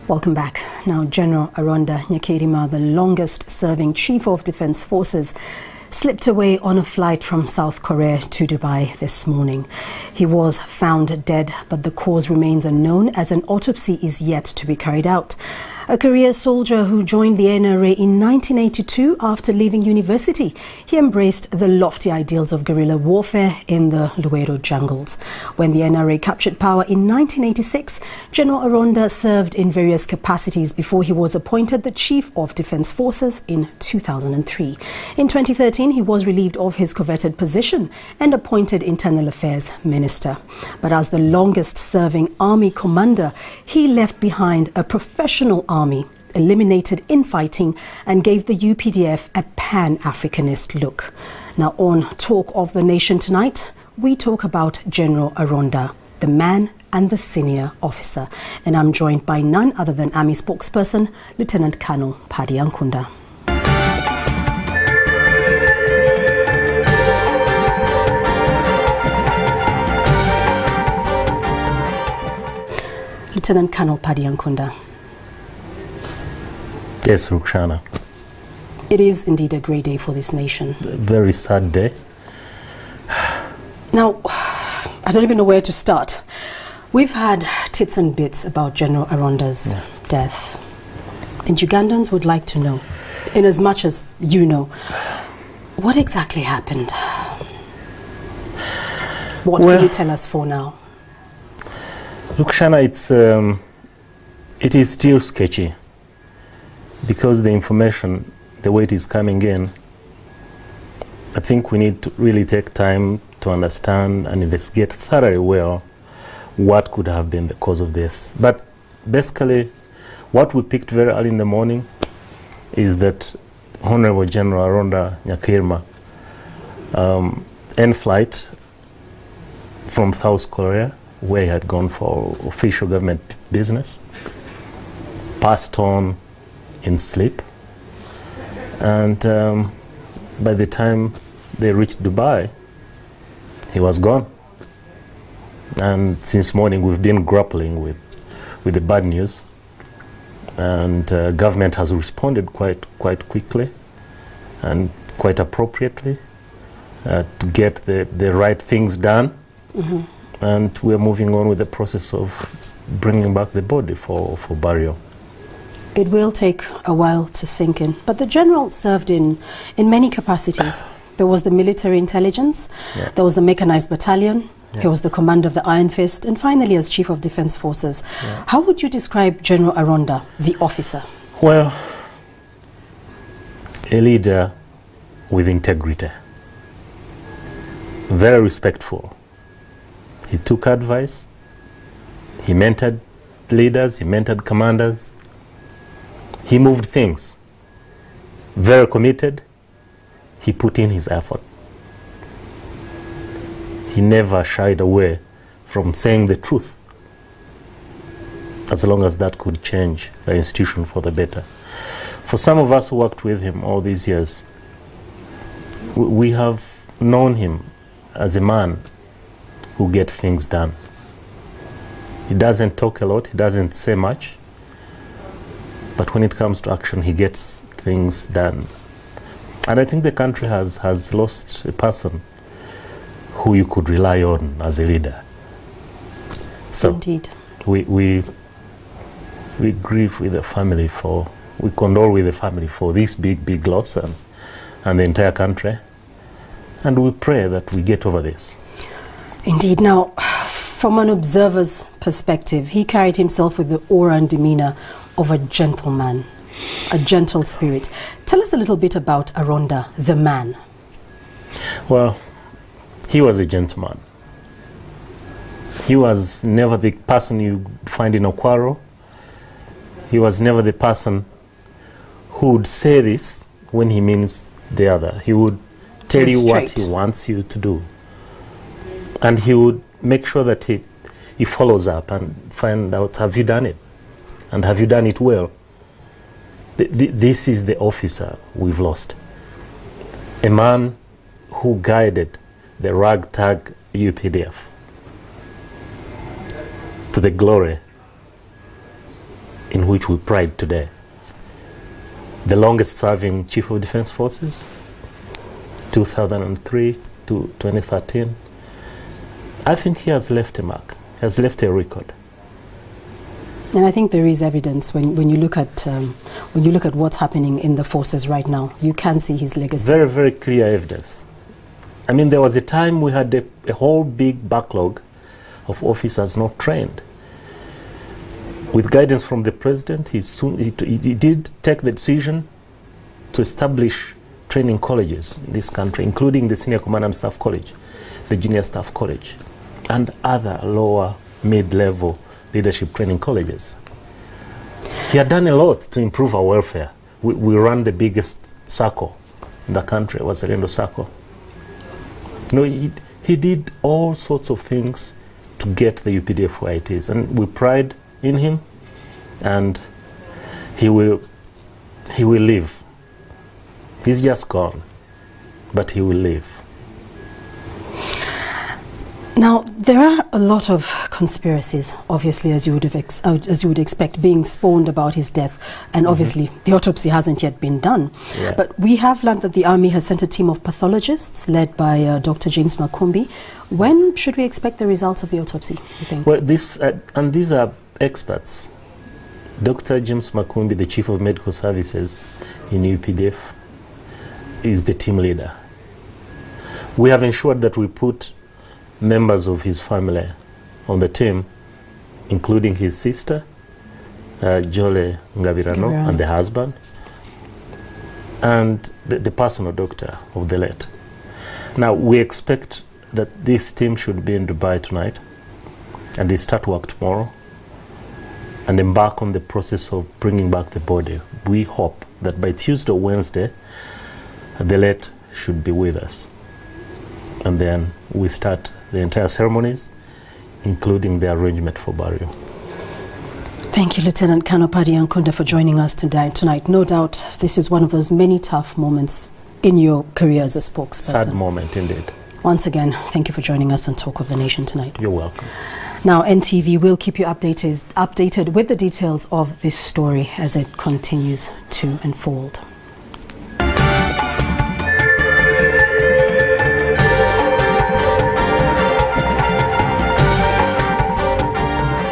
Welcome back. Now, General Aronda Nyakairima, the longest-serving Chief of Defence Forces, slipped away on a flight from South Korea to Dubai this morning. He was found dead, but the cause remains unknown as an autopsy is yet to be carried out. A career soldier who joined the NRA in 1982 after leaving university, he embraced the lofty ideals of guerrilla warfare in the Luero jungles. When the NRA captured power in 1986, General Aronda served in various capacities before he was appointed the Chief of Defence Forces in 2003. In 2013, he was relieved of his coveted position and appointed Internal Affairs Minister. But as the longest-serving Army commander, he left behind a professional army, eliminated infighting, and gave the UPDF a pan-Africanist look. Now, on Talk of the Nation tonight, we talk about General Aronda, the man and the senior officer. And I'm joined by none other than Army spokesperson, Lieutenant Colonel Paddy Ankunda. Lieutenant Colonel Paddy Ankunda. Yes, Rukh-Shana. It is indeed a great day for this nation. A very sad day. Now, I don't even know where to start. We've had tits and bits about General Aronda's death. And Ugandans would like to know, in as much as you know, what exactly happened? What can you tell us for now? Rukh-Shana, it is still sketchy. Because the information, the way it is coming in, I think we need to really take time to understand and investigate thoroughly well what could have been the cause of this. But basically, what we picked very early in the morning is that Honorable General Aronda Nyakairima, in flight from South Korea, where he had gone for official government business, passed on in sleep, and by the time they reached Dubai, he was gone. And since morning we've been grappling with the bad news, and government has responded quite quickly and quite appropriately to get the right things done. And we're moving on with the process of bringing back the body for burial. It will take a while to sink in, but the general served in many capacities. There was the military intelligence, there was the mechanized battalion, he was the commander of the Iron Fist, and finally as Chief of Defence Forces. How would you describe General Aronda, the officer? Well, a leader with integrity, very respectful. He took advice, he mentored leaders, he mentored commanders. He moved things. Very committed. He put in his effort. He never shied away from saying the truth, as long as that could change the institution for the better. For some of us who worked with him all these years, we have known him as a man who gets things done. He doesn't talk a lot, he doesn't say much, but when it comes to action, he gets things done. And I think the country has lost a person who you could rely on as a leader. So indeed. We grieve with the family we condole with the family for this big loss and the entire country. And we pray that we get over this. Indeed. Now, from an observer's perspective, he carried himself with the aura and demeanor of a gentleman, a gentle spirit. Tell us a little bit about Aronda, the man. Well, he was a gentleman. He was never the person you find in a quarrel. He was never the person who would say this when he means the other. He would tell you what he wants you to do. And he would make sure that he follows up and find out, have you done it? And have you done it well? This is the officer we've lost. A man who guided the ragtag UPDF to the glory in which we pride today. The longest serving Chief of Defense Forces, 2003 to 2013. I think he has left a mark, has left a record. And I think there is evidence when you look at what's happening in the forces right now. You can see his legacy. Very, very clear evidence. I mean, there was a time we had a whole big backlog of officers not trained. With guidance from the president, he did take the decision to establish training colleges in this country, including the Senior Command and Staff College, the Junior Staff College, and other lower, mid-level leadership training colleges. He had done a lot to improve our welfare. We ran the biggest circle in the country, it was the Rendo Circle. You know, he did all sorts of things to get the UPDF where it is, and we pride in him, and he will live. He's just gone, but he will live. Now, there are a lot of conspiracies, obviously, as you would expect, being spawned about his death, and obviously the autopsy hasn't yet been done. Yeah. But we have learned that the Army has sent a team of pathologists led by Dr. James Makumbi. When should we expect the results of the autopsy, you think? Well, these are experts. Dr. James Makumbi, the Chief of Medical Services in UPDF, is the team leader. We have ensured that we put members of his family on the team, including his sister, Jole Ngabirano, and the husband, and the personal doctor of the late. Now, we expect that this team should be in Dubai tonight, and they start work tomorrow, and embark on the process of bringing back the body. We hope that by Tuesday or Wednesday, the late should be with us. And then we start the entire ceremonies, including the arrangement for burial. Thank you, Lieutenant Colonel Paddy Ankunda, for joining us tonight. No doubt this is one of those many tough moments in your career as a spokesperson. Sad moment indeed. Once again, thank you for joining us on Talk of the Nation tonight. You're welcome. Now, NTV will keep you updated with the details of this story as it continues to unfold.